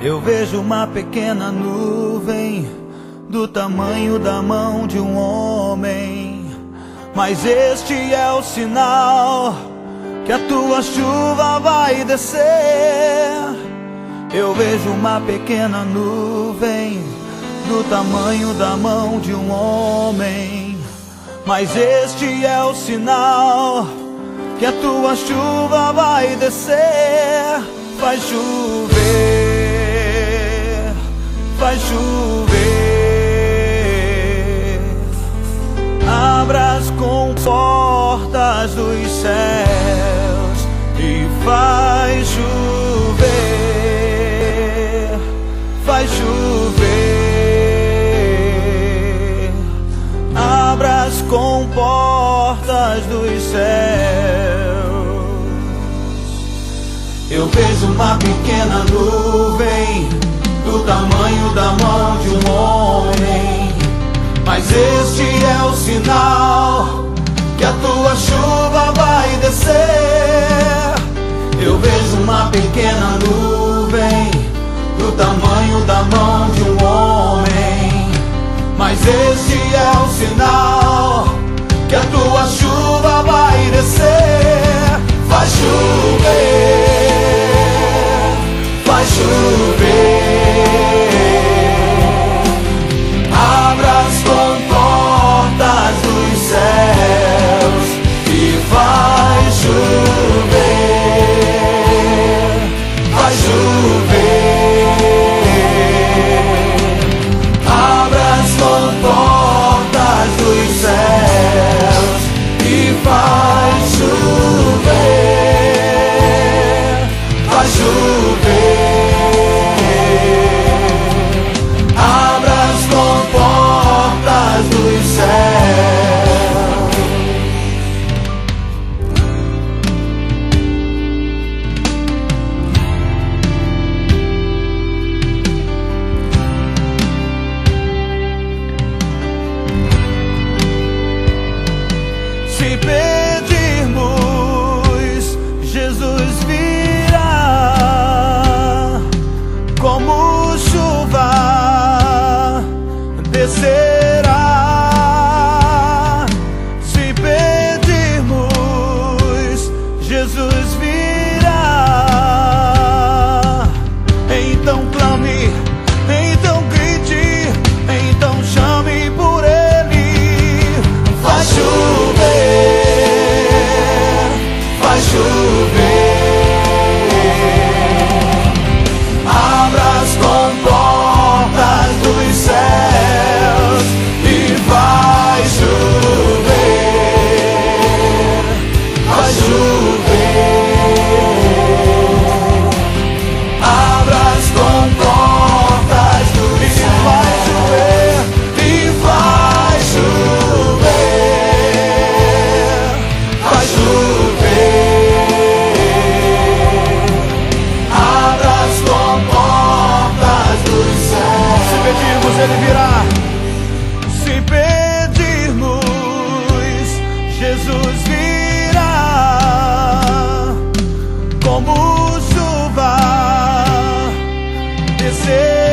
Eu vejo uma pequena nuvem do tamanho da mão de um homem, mas este é o sinal que a tua chuva vai descer. Eu vejo uma pequena nuvem do tamanho da mão de um homem, mas este é o sinal que a tua chuva vai descer. Vai chover, vai chover. Abra as comportas dos céus e vai chover, vai chover. Abra as comportas dos céus. Eu vejo uma pequena nuvem do tamanho da mão de um homem, mas este é o sinal que a tua chuva vai descer. Eu vejo uma pequena nuvem do tamanho da mão de um homem, mas este é o sinal que a tua chuva vai descer. Vai chover, vai chover. Abra as comportas dos céus e vai chover, vai chover. Abra as comportas dos céus e vai chover, vai chover. Abra as comportas dos céus. Se pedirmos, Jesus virá como chuva descerá. Se pedirmos, Jesus virá. Então clame, então grite, então chame por Ele. Vai chover, vai chover. Abra as comportas dos céus e vai chover, vai chover. Abra as comportas dos céus e vai chover, vai chover. Abra as comportas dos céus. Se pedirmos, Ele virá. Se pedirmos, Jesus virá como chuva descer.